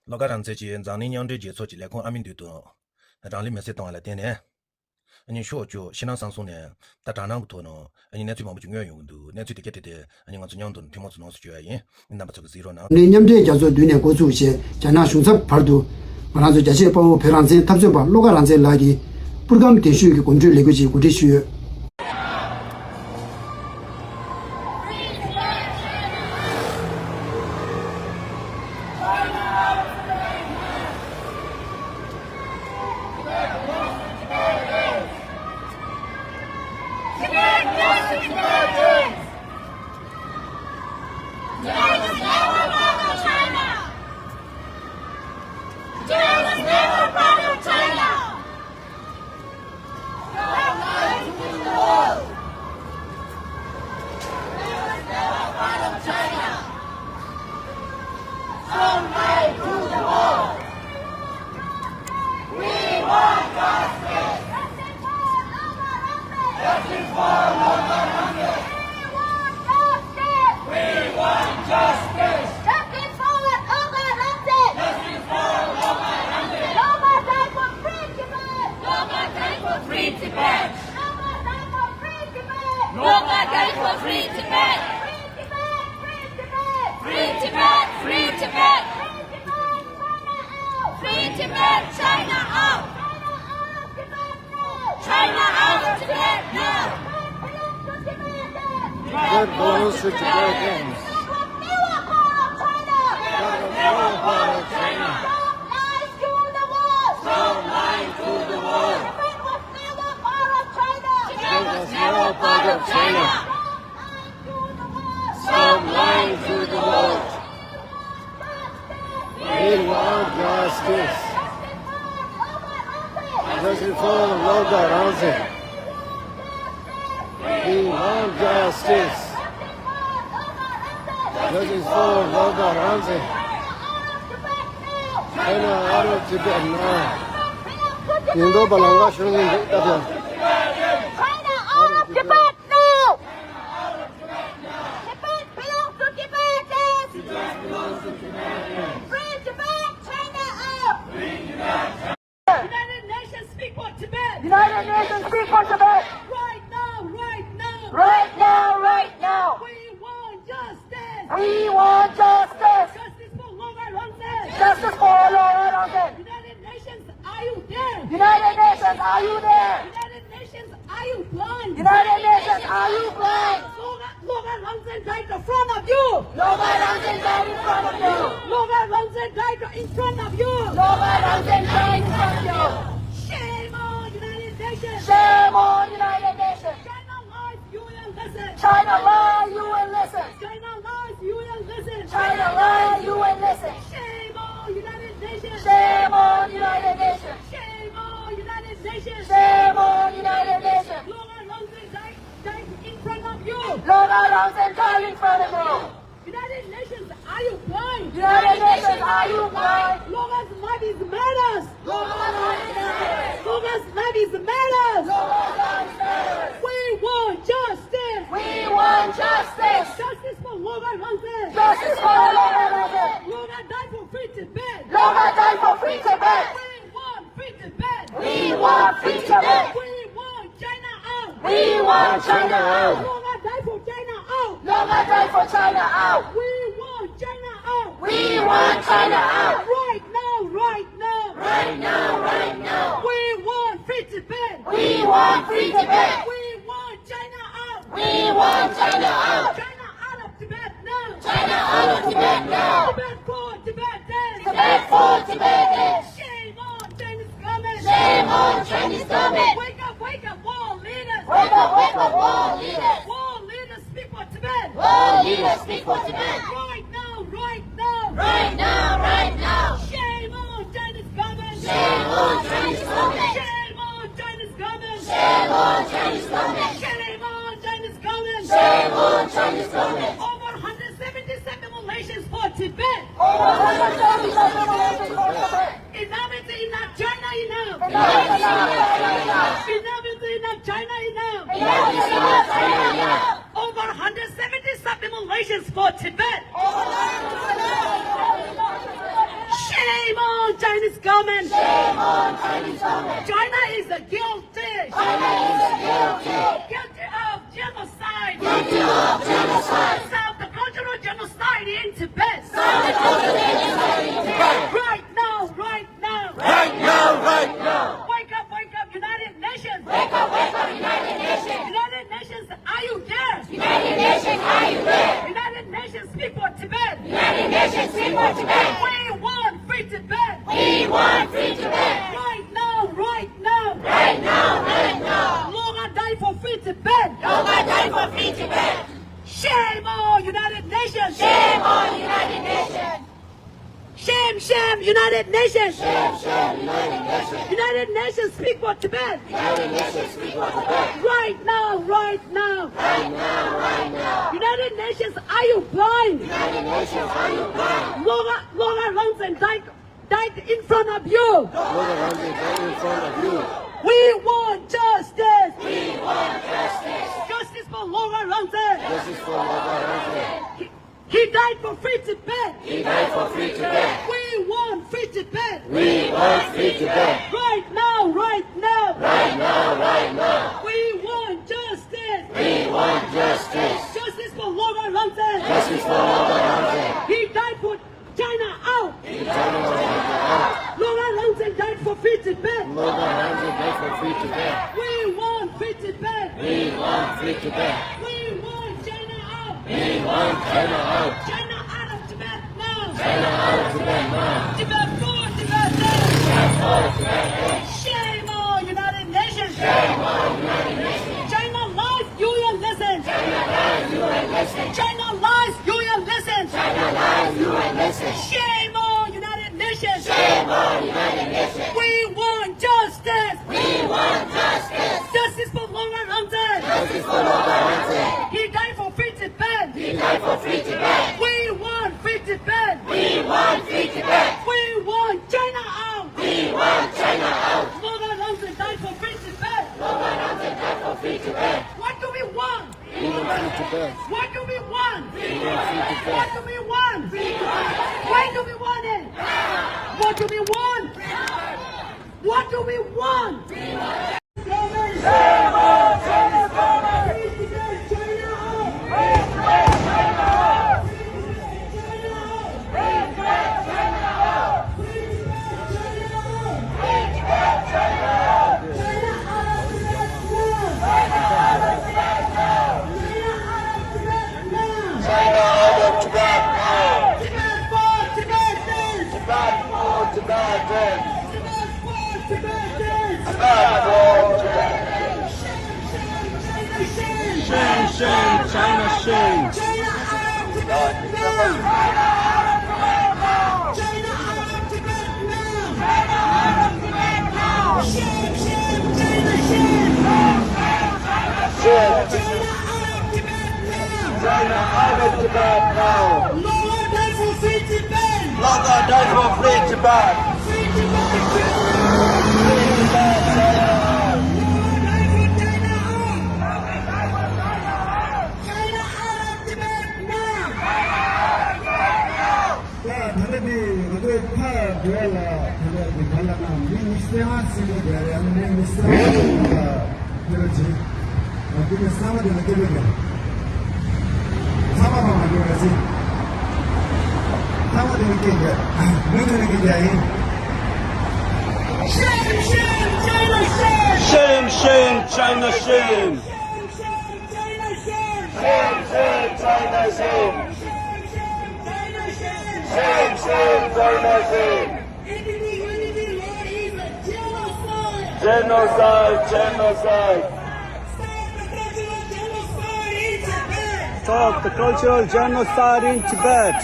老家长这些让你娘这接触起来，跟阿明对多，让你们是当了点点。你说就新郎上送呢，他长长不多呢，你那最忙不就愿用的，那最得给的，你我最娘都听我最弄是觉得，你那不这个 zero 呢？你娘这叫做对年过主些，加上凶残派度，马上就这些包括培养者，他就把老家长者来的，不敢定许给工作那个是工作需要。That belongs to Tibetans. Stop lying to the world. Tibet was never part of China. Stop lying to the world. We want justice. Justice for Loga Ranze. We want justice. Justice for Loga Ranze. China out of Tibet now. Indo balanga shurung ni tabya. China out of Tibet now! Tibet belongs to Tibetans! Tibet belongs to Tibetans. Free Tibet, China out! United Nations speak for Tibet! United Nations speak for Tibet! Right now, right now! Right now, right now! We want justice! We want justice! Justice for Loga Ranze! Justice for Laura Ranze! United Nations, are you there? United Nations, are you there? United Nations, are you blind? United Nations, are you blind? Loga Ranze died in front of you! Loga Ranze died in front of you! Loga Ranze died in front of you! Loga Ranze died in front of you! Shame on United Nations! Shame on United Nations! China lies, you will listen! China lie, you will listen! China lies, you will listen! China lie, you will listen! Shame on United Nations! Shame on United Nations! Shame on United Nations! Shame on United Nations! Loga Ranze died in front of you! Loga Ranze died in front of you! United Nations, are you blind? United Nations, are you blind? Loga's life is matters! Loga's life matters! Loga's life is matters! Loga's life matters! We want justice! We want justice! Justice for Loga Ranze! Justice for Loga Ranze! Loga died for free Tibet! Loga died for free Tibet! We want free Tibet! We want free Tibet! We want China out! We want China out! Loga died for China out! Loga died for China out! We want China out! We want China out! Right now, right now! Right now, right now! We want free Tibet! We want free Tibet! We want China out! We want China out! China out of Tibet now! China out of Tibet now! Tibet for Tibetans! Tibet for Tibetans! Shame on Chinese government! Shame on Chinese government! Wake up, world leaders! Wake up, world leaders! World leaders speak for Tibet! World leaders speak for Tibet! Right now, right now! Right now, right now! Shame on Chinese government! Shame on Chinese government! Shame on Chinese government! Shame on Chinese government! Shame on Chinese government! Shame on Chinese government! Over 177 Malaysians for Tibet! Over 177 Malaysians for Tibet! Enough is enough! China enough! Enough is enough! Enough is enough! China enough! Enough is enough! China enough! Over 177 Malaysians for Tibet! Over 177 Shame on Chinese government. Shame on Chinese government. China is guilty. China is guilty of genocide. Guilty of genocide. Stop the cultural genocide in Tibet. Stop the cultural genocide in Tibet. Right now, right now. Right now, right now. Wake up, United Nations. Wake up, United Nations. United Nations, are you there? United Nations, are you there? United Nations, speak for Tibet. United Nations, speak for Tibet. We want free Tibet. We want free Tibet. Right now, right now. Right now, right now. Loga die for free Tibet. Loga die for free Tibet. Shame on United Nations. Shame on United Nations. Shame, shame, United Nations. Shame, shame, United Nations. United Nations, speak for Tibet. United Nations, speak for Tibet. Right now, right now. Right now, right now. United Nations, are you blind? United Nations, are you blind? Loga Longsen died in front of you. Look around you, right in front of you. We want justice. We want justice. Justice for Loga Longsen. This is for Loga Ransen. He died for free Tibet. He died for free Tibet. We want free Tibet. We want free Tibet. Right now, right now. Right now, right now. We want justice. We want justice. Justice for Loga Longsen. Justice for Loga Ransen. He died for China out. China was taken out. Loga Longsen died for free Tibet. Loga Ransen died for free Tibet. We want free Tibet. We want free Tibet. We want China out. We want China out. China out of Tibet now. China out of Tibet now. Tibet for Tibet now. Shame on United Nations. Shame on United Nations. China lies, UN listen. China lies, UN listen. China lies, UN listen. China lies, UN listen. Shame on United Nations. Shame on United Nations. We want justice. We want justice. Justice for Loga Longsen. Justice for Loga Ransen. He died for free Tibet. He died for free Tibet. We want free Tibet. We want free Tibet. We want China out. We want China out. Loga Longsen died for free Tibet. Loga Ransen died for free Tibet. What do we want? We want free Tibet. What do we want? We want free Tibet. What do we want? Why do we want it? What do we want? What do we want? China out of Tibet now. Tibet for Tibetans! Tibet for Tibetans. Tibet for Tibetans! Tibet for Tibetans. Shame, shame, China shame. China out of Tibet now! China out of Tibet now! Shame, shame, China shame! Shame. China out of Tibet now! China out of Tibet now. Loga died for free Tibet! Loga died for free Tibet. Free Tibet! Free Tibet, China out. China out of Tibet now! Shame, shame, China shame! Shame, shame, China shame. Shame, shame, China shame! Shame, shame, China shame. China shame! Shame, shame, China shame. Enemy law is a genocide! Genocide, genocide. Stop the cultural genocide in Tibet! Stop the cultural genocide in Tibet.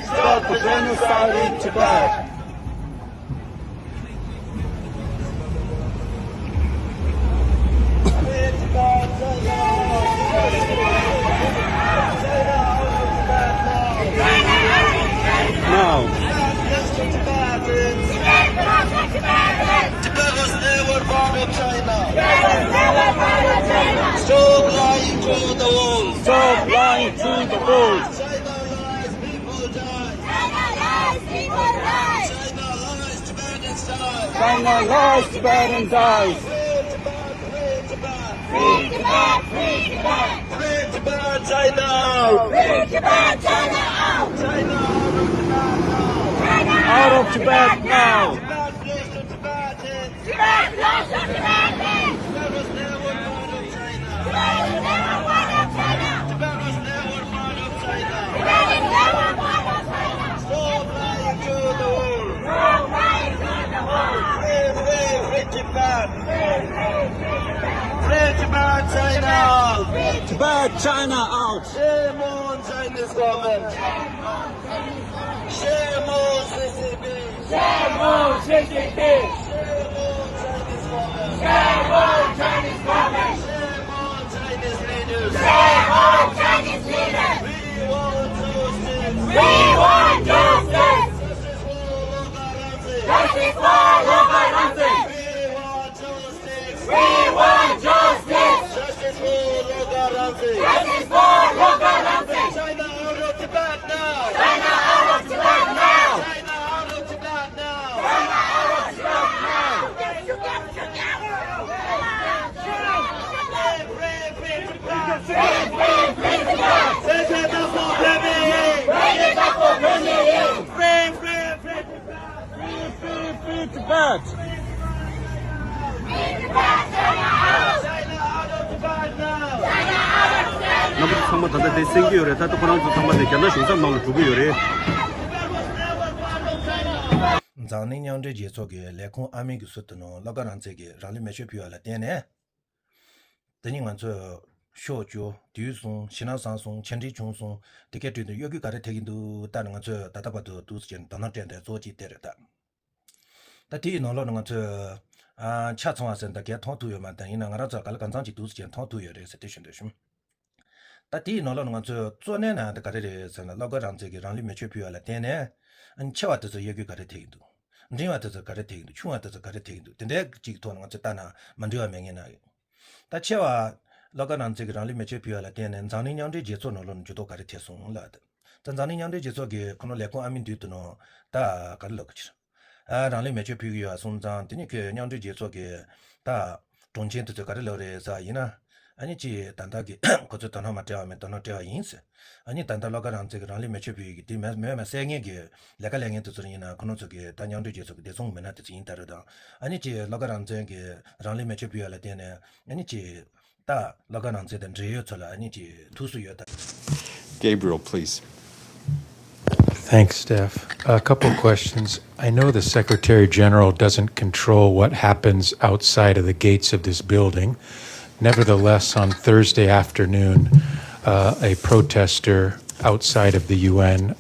Stop the genocide in Tibet! Stop the genocide in Tibet. Now. Tibet was never part of China. Stop lying to the world. Stop lying to the world. China lies, people die. China lies, Tibetan dies. Free Tibet! Free Tibet! Free Tibet, China! Free Tibet! China out! China China out of Tibet now! Tibet lost to Tibetans! Tibet was never part of China! Tibet is never part of China! Tibet was never part of China! Tibet is never part of China! Stop lying to the world! Stop lying to the world! Free Tibet! Free Tibet, China! Tibet, China out! Shame on Chinese government! Shame on CCP! Shame on CCP! Shame on Chinese government! Shame on Chinese Shame on Chinese leaders! government! Shame on Chinese leaders! We want justice! We want justice! Justice for Loka Ramsey! Justice for Loka Ramsey! We want justice! We want justice! Justice for Loka Ramsey! Justice for Loka Ramsey! China out of Tibet now! China out of Tibet now! China out of Tibet now! China out of Tibet now! Together! Free Tibet! Raise it up for Premier! Raise it up for Premier! Free Tibet! Free Tibet! China out! China out of Tibet now! China out of Tibet now!那么他们在生有的，他都不能他们在讲到熊上忙了，主不有的。咱那娘这节做给来空阿美个说的呢，那个人这个让你没学票了点呢。等你们这小脚、第松、西南三松、前地穷松，这个对的，有个搞的天都打那个这打把都是讲当当这样的做起得了的。但第一呢，那个这恰从啊，现在给他土有嘛，等于那个这搞了刚上去都是讲他土有的，是对选的是。但第一呢，那个这做呢，这搞的是那个人这个让你没学票了点呢，千万都是有个搞的天都。人话都是搞的听的，穷话都是搞的听的，现在这个多那个这单呢，蛮多明年那个。但切话那个人这个让你没去票了，点呢，咱们娘这节做呢，就都搞的贴松了的。咱们娘这节做给可能来过安民队的呢，大搞的那个去了。让你没去票呀，送张，等你个娘这节做给大中间都搞的了的啥意呢？你这单单给或者单单嘛这样，单单这样意思。你单单那个人这个让你没去票，对没3年个，那个2年都是人呢，可能这个单娘对接这个的中门呢都是应得的。你这那个人这个让你没去票了点呢，你这大那个人这等只有出来，你这图书有的。Gabriel, please. Thanks, Steph. A couple questions. I know the Secretary General doesn't control what happens outside of the gates of this building. Nevertheless, on Thursday afternoon, a protester outside of the UN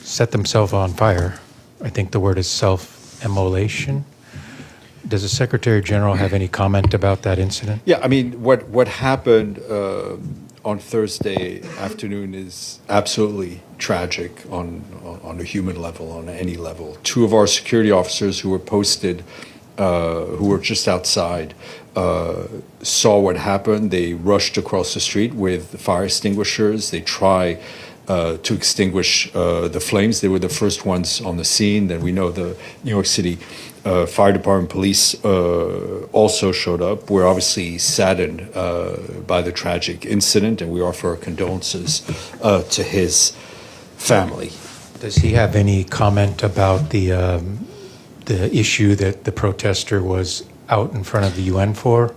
set themselves on fire. I think the word is self-immolation. Does the Secretary General have any comment about that incident? Yeah, I mean, what happened on Thursday afternoon is absolutely tragic on a human level, on any level. 2 of our security officers who were posted, who were just outside, saw what happened. They rushed across the street with fire extinguishers. They tried to extinguish the flames. They were the first ones on the scene. Then we know the New York City Fire Department, police also showed up. We're obviously saddened by the tragic incident, and we offer our condolences to his family. Does he have any comment about the issue that the protester was out in front of the UN for,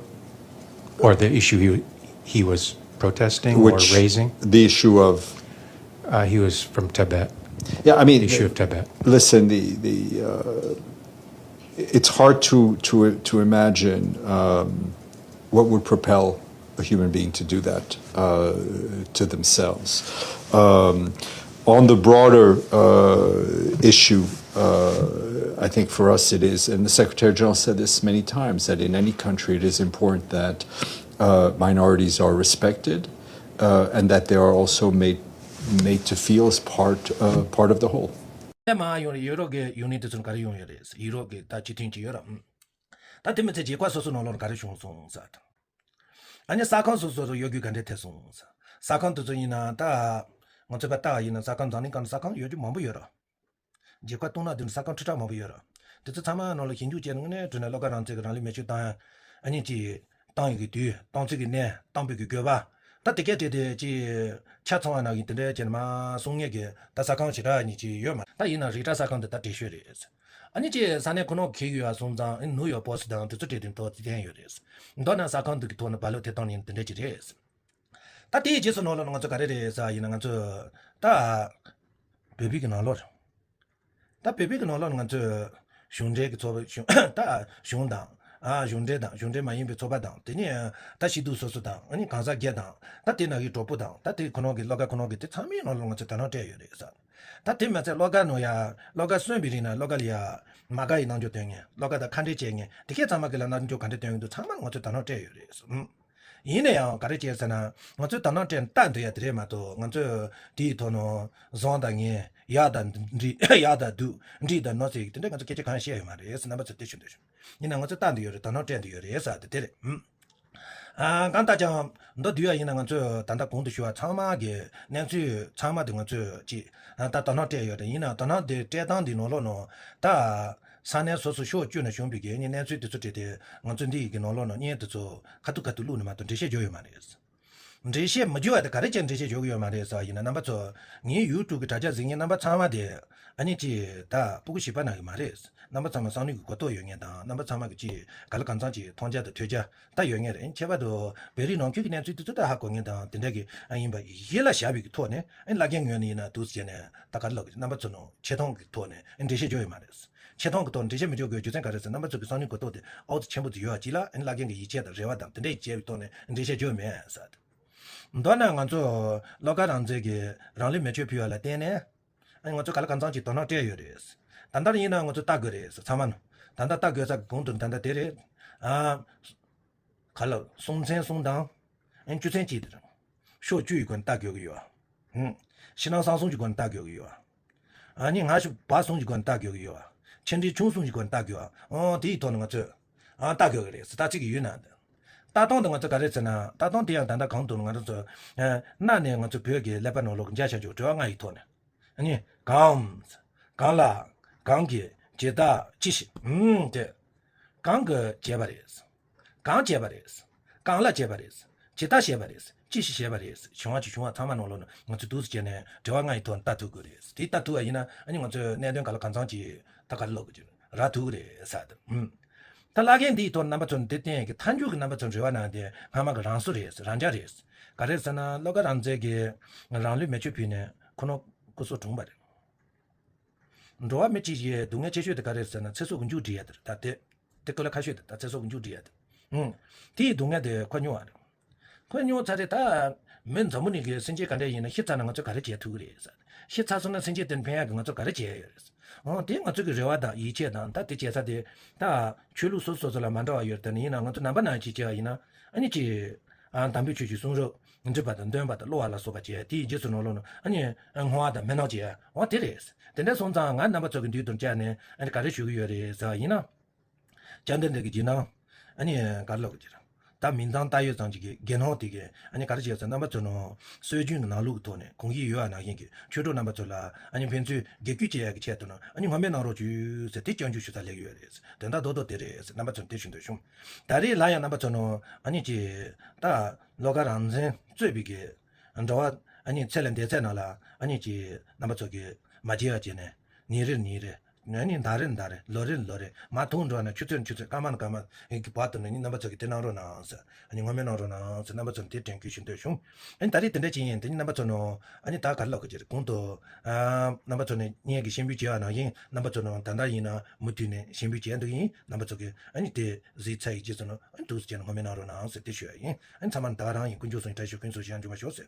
or the issue he was protesting or raising? The issue of he was from Tibet. Yeah, I mean, the issue of Tibet. Listen, it's hard to imagine what would propel a human being to do that to themselves. On the broader issue, I think for us it is, and the Secretary General said this many times, that in any country it is important that minorities are respected and that they are also made to feel as part of the whole. 여러게 유니트는 가리 용이래서 이렇게 다 지팅지 여러. 다 때문에 제 과소소 논론 가리 송송사. 아니 사건 소소도 여기 간데 태송사. 사건도 전이나 다 먼저 갔다 이나 사건 전에 간 사건 요즘 뭐 여러. 제과 돈나든 사건 투자 뭐 여러. 这次他们拿了研究节能呢，只能老个让这个让里面去当，你去当一个队，当这个呢，当别个个吧。他这个的恰从那个的这嘛送一个，他啥讲起来你去约嘛，他伊那是他啥讲的他的学的是。你这3年可能开个啊送账，农业保持当这这点多几天有的是。你到那啥讲的多呢，把路铁当年等的几天是。他第一就是拿了那个这个的啥，伊那个这他baby个拿了，他 baby 个拿了那个这兄弟个做兄，他兄弟。兄弟嘛，因为做不当，等你他西都说当，你刚才给当，他对那个做不当，他对可能给老个可能给这场面那弄个就当那这样的是，他对嘛在老个那呀，老个顺便呢，老个里呀，马个一弄就等于，老个他看得见呢，这个咱们给了那你就看得等于都场面我就当那这样的是，因为啊，搞的介绍呢，我就当那这单对呀，对嘛都，我就第一套呢，上的呢，亚的都，你的那些，那个就给这看些嘛的，也是那么子的兄弟。你那我这单的有的，当那这样的有的也是的，对的，刚大家那对啊，你那个这当他工作需要长嘛的，那就长嘛的我这记，他当那这样的，你那当那的这当的喏，他。3年说是小军的兄弟给你年岁的做的，我真的给拿了你的做，卡都路的嘛，都这些教育嘛的是，这些没教的，搞的讲这些教育嘛的是，因为那么做，你有这个大家人家那么长嘛的，你这他不过西班牙的嘛的是，那么咱们上那个国多有眼的，那么咱们个这搞了刚上去团家的推荐，他有眼的，你千万都别的农区的年岁都知道还过眼的，等那个因为一了下边个拖呢，那个原理呢都是呢，大家那个那么做农切通个拖呢，这些教育嘛的是。切通个多，这些没就个就这样子，那么这个上年个多的，熬子全部都要记了，那个一切的热话等，等那一切多呢，这些就没啥的。当然，我做老家让这个让里面去票来点呢，我做搞了刚上去到那这有的是，但到你呢，我做大个的是，差不多，但到大个在工作，但到对的看了送餐送当，就算记得了，小酒一罐大个个有啊，新郎上送一罐大个个有啊，你还是把送一罐大个个有啊。前提穷送一罐大狗啊，第一套那个这大狗的是他这个越南的，大当的我这个是呢，大当这样，但他刚到那个这那年我就不要给来把那老人家下就主要俺一套呢，你刚啦，刚给接大继续，对，刚个结巴的是，刚结巴的是，刚了结巴的是，接大结巴的是。继续写吧的是，像我他们弄了呢，我这都是讲呢，这玩意一团大头个的是，这大头啊，呢，我这那段搞了刚上去，他搞了那个就拉头的啥的，他那个地段那么准的点个探究个那么准这玩意的，他们个让数的是，让家的是，搞的是呢，那个让这个让里面去比呢，可能不说中吧的，这外面这些东西解决的搞的是呢，厕所跟就这样的，他的过来开学的，他厕所跟就这样的，第东西的快牛啊的。可你我查的他们怎么那个生计干的人呢？现在呢我就搞的截图的是，现在说呢生计等偏个我就搞的截的，对我这个热话的一切呢，他的介绍的，他全路说了蛮多有的呢，我就哪不哪去接呢？你去单位去送肉，你就把等把的落了说把接，第一就是弄了，你花的没闹接，我对的是，等到送账俺那么这个地段家呢，你搞的学个月的是呢，讲的那个技能，你搞了个技能。他民党大约上这个健康的个，你搞的就是那么做呢，水军拿路多呢，工业有啊那些个，全都那么做了，你平时给具体个钱多呢，你后面拿了就是得讲究是在那个月的，等到多的是那么做的群的凶，但是那样那么做呢，你这他老个人生最比个，这话你才能得在那了，你这那么做个马街个呢，你的。你大人，老人，马桶着呢，出干嘛？你把的你那么这个电脑上呢是，你外面那着呢是那么整的电讯的凶，你大的等的经验，等你那么做呢，你大概那个就是工作那么做呢，你也给先比较呢，因那么做呢，等到人呢，没对呢，先比较的人，那么这个你的人才就是呢，都是讲外面那着呢是的学因，他们大人工作上在学工作上就把学生。